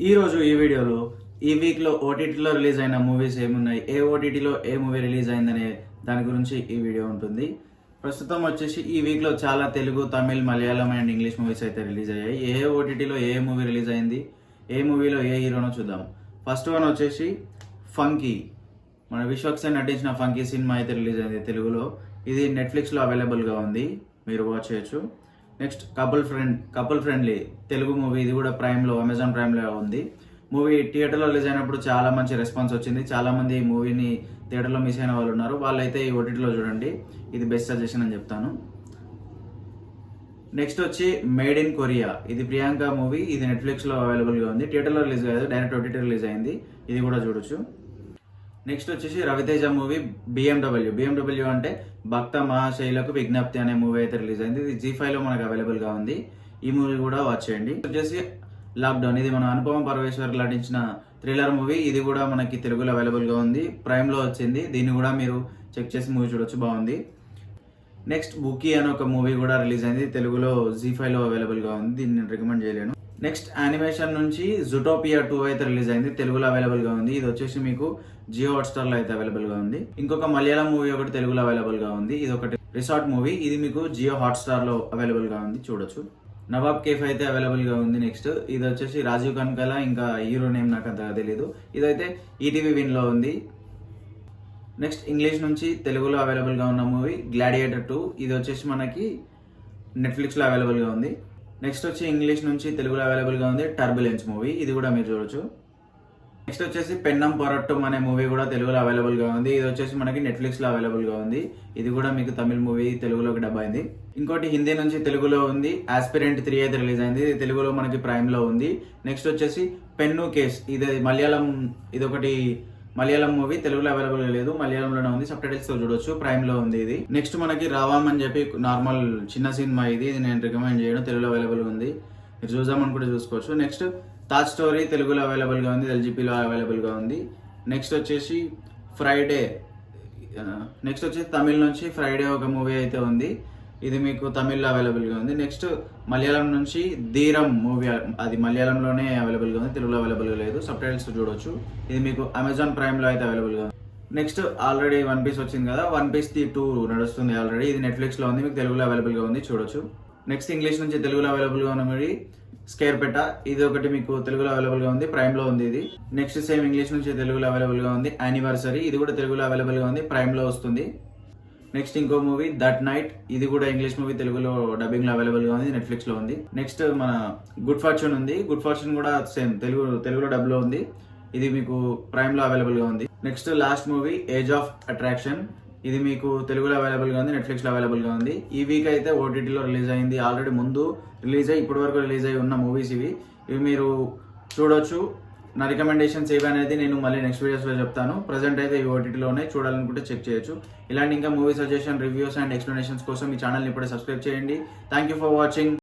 ఈరోజు ఈ వీడియోలో ఈ వీక్లో ఓటీటీలో రిలీజ్ అయిన మూవీస్ ఏమున్నాయి, ఏ ఓటీటీలో ఏ మూవీ రిలీజ్ అయిందనే దాని గురించి ఈ వీడియో ఉంటుంది. ప్రస్తుతం వచ్చేసి ఈ వీక్లో చాలా Telugu, Tamil, Malayalam and English movies అయితే రిలీజ్ అయ్యాయి. ఏ ఓటీటీలో ఏ మూవీ రిలీజ్ అయింది, ఏ మూవీలో ఏ హీరోనో చూద్దాం. ఫస్ట్ వన్ వచ్చేసి ఫంకీ. మన విశ్వక్సేన్ నటించిన ఫంకీ సినిమా అయితే రిలీజ్ అయింది తెలుగులో. ఇది నెట్ఫ్లిక్స్లో అవైలబుల్గా ఉంది, మీరు వాచ్ చేయొచ్చు. Next couple friendly Telugu movie. ఇది కూడా ప్రైమ్లో, అమెజాన్ ప్రైమ్లో ఉంది. మూవీ థియేటర్లో రిలీజ్ అయినప్పుడు చాలా మంచి రెస్పాన్స్ వచ్చింది. చాలా మంది ఈ మూవీని థియేటర్లో మిస్ అయిన వాళ్ళు ఉన్నారు. వాళ్ళైతే ఈ ఓటీటీలో చూడండి, ఇది బెస్ట్ సజెషన్ అని చెప్తాను. నెక్స్ట్ వచ్చి మేడ్ ఇన్ కొరియా. ఇది ప్రియాంక మూవీ. ఇది నెట్ఫ్లిక్స్లో అవైలబుల్గా ఉంది. థియేటర్లో రిలీజ్ కాదు, డైరెక్ట్ ఓటీటీ రిలీజ్ అయింది. ఇది కూడా చూడొచ్చు. నెక్స్ట్ వచ్చేసి రవితేజ మూవీ బిఎండబ్ల్యూ అంటే భక్త మహాశైలకు విజ్ఞప్తి అనే మూవీ అయితే రిలీజ్ అయింది. ఇది జీ5లో మనకు అవైలబుల్గా ఉంది. ఈ మూవీ కూడా వాచ్ చేయండి. వచ్చేసి లాక్డౌన్. ఇది మన అనుపమ పరమేశ్వర్ నటించిన థ్రిల్లర్ మూవీ. ఇది కూడా మనకి తెలుగులో అవైలబుల్గా ఉంది, ప్రైమ్లో వచ్చింది. దీన్ని కూడా మీరు చెక్ చేసి మూవీ చూడొచ్చు, బాగుంది. నెక్స్ట్ బుకీ అని ఒక మూవీ కూడా రిలీజ్ అయింది, తెలుగులో జీ5లో అవైలబుల్గా ఉంది. దీన్ని నేను రికమెండ్ చేయలేను. నెక్స్ట్ యానిమేషన్ నుంచి జుటోపియా 2 అయితే రిలీజ్ అయింది, తెలుగులో అవైలబుల్గా ఉంది. ఇది వచ్చేసి మీకు జియో హాట్స్టార్లో అయితే అవైలబుల్గా ఉంది. ఇంకొక మలయాళం మూవీ ఒకటి తెలుగులో అవైలబుల్గా ఉంది. ఇది ఒకటి రిసార్ట్ మూవీ. ఇది మీకు జియో హాట్స్టార్లో అవైలబుల్గా ఉంది, చూడొచ్చు. నవాబ్ కేఫ్ అయితే అవైలబుల్గా ఉంది. నెక్స్ట్ ఇది వచ్చేసి రాజీవ్ కనకాల, ఇంకా హీరో నేమ్ నాకు అంతగా తెలియదు. ఇదైతే ఈటీవీ విన్లో ఉంది. నెక్స్ట్ ఇంగ్లీష్ నుంచి తెలుగులో అవైలబుల్గా ఉన్న మూవీ గ్లాడియేటర్ 2. ఇది వచ్చేసి మనకి నెట్ఫ్లిక్స్లో అవైలబుల్గా ఉంది. నెక్స్ట్ వచ్చి ఇంగ్లీష్ నుంచి తెలుగులో అవైలబుల్గా ఉంది టర్బులెన్స్ మూవీ. ఇది కూడా మీరు చూడొచ్చు. నెక్స్ట్ వచ్చేసి పెన్నం పొరట్టం అనే మూవీ కూడా తెలుగులో అవైలబుల్గా ఉంది. ఇది వచ్చేసి మనకి నెట్ఫ్లిక్స్లో అవైలబుల్గా ఉంది. ఇది కూడా మీకు తమిళ మూవీ, తెలుగులోకి డబ్ అయింది. ఇంకోటి హిందీ నుంచి తెలుగులో ఉంది, ఆస్పిరెంట్ 3 అయితే రిలీజ్ అయింది. ఇది తెలుగులో మనకి ప్రైమ్లో ఉంది. నెక్స్ట్ వచ్చేసి పెన్ను కేస్. ఇది మలయాళం, ఇది ఒకటి మలయాళం మూవీ, తెలుగులో అవైలబుల్ లేదు, మలయాళంలోనే ఉంది. సబ్ టైటిల్స్ తో చూడొచ్చు, ప్రైమ్ లో ఉంది. ఇది నెక్స్ట్ మనకి రావామ్ అని చెప్పి నార్మల్ చిన్న సినిమా. ఇది నేను రికమెండ్ చేయను, తెలుగులో అవైలబుల్ ఉంది, మీరు చూద్దామని కూడా చూసుకోవచ్చు. నెక్స్ట్ తాజ్ స్టోరీ తెలుగులో అవైలబుల్ గా ఉంది, ఎల్జీపీలో అవైలబుల్ గా ఉంది. నెక్స్ట్ వచ్చేసి ఫ్రైడే. నెక్స్ట్ వచ్చేసి తమిళ నుంచి ఫ్రైడే ఒక మూవీ అయితే ఉంది, ఇది మీకు తమిళ్లో అవైలబుల్గా ఉంది. నెక్స్ట్ మలయాళం నుంచి ధీరం మూవీ, అది మలయాళంలోనే అవైలబుల్గా ఉంది, తెలుగులో అవైలబుల్గా లేదు, సబ్ టైటిల్స్ చూడొచ్చు. ఇది మీకు అమెజాన్ ప్రైమ్లో అయితే అవైలబుల్గా ఉంది. నెక్స్ట్ ఆల్రెడీ వన్ పీస్ వచ్చింది కదా, వన్ పీస్ 2 నడుస్తుంది ఆల్రెడీ. ఇది నెట్ఫ్లిక్స్లో ఉంది, మీకు తెలుగులో అవైలబుల్గా ఉంది, చూడొచ్చు. నెక్స్ట్ ఇంగ్లీష్ నుంచి తెలుగులో అవైలబుల్గా ఉన్న మూవీ స్కేర్ పెట్ట. ఇది ఒకటి మీకు తెలుగులో అవైలబుల్గా ఉంది, ప్రైమ్లో ఉంది ఇది. నెక్స్ట్ సేమ్ ఇంగ్లీష్ నుంచి తెలుగులో అవైలబుల్గా ఉంది యానివర్సరీ. ఇది కూడా తెలుగులో అవైలబుల్గా ఉంది, ప్రైమ్లో వస్తుంది. నెక్స్ట్ ఇంకో మూవీ దట్ నైట్. ఇది కూడా ఇంగ్లీష్ మూవీ, తెలుగులో డబ్బింగ్ లో అవైలబుల్ గా ఉంది, నెట్ఫ్లిక్స్ లో ఉంది. నెక్స్ట్ మన గుడ్ ఫార్చ్యూన్ ఉంది. గుడ్ ఫార్చ్యూన్ కూడా సేమ్ తెలుగులో డబ్ లో ఉంది, ఇది మీకు ప్రైమ్ లో అవైలబుల్ గా ఉంది. Next last movie age of attraction. ఇది మీకు తెలుగులో అవైలబుల్ గా ఉంది, నెట్ఫ్లిక్స్ లో అవైలబుల్ గా ఉంది. ఈ వీక్ అయితే ఓటీటీలో రిలీజ్ అయింది. ఆల్రెడీ ముందు రిలీజ్ అయ్యి ఇప్పటి వరకు రిలీజ్ అయ్యి ఉన్న మూవీస్ ఇవి మీరు చూడొచ్చు. నా రికమెండేషన్స్ ఏవి అనేది నేను మళ్ళీ నెక్స్ట్ వీడియోస్లో చెప్తాను. ప్రజెంట్ అయితే ఈ ఓటీటీలోనే, చూడాలనుకుంటే చెక్ చేయొచ్చు. ఇలాంటి ఇంకా movie suggestion, reviews and explanations కోసం ఈ ఛానల్ని ఇప్పుడే సబ్స్క్రైబ్ చేయండి. Thank you for watching.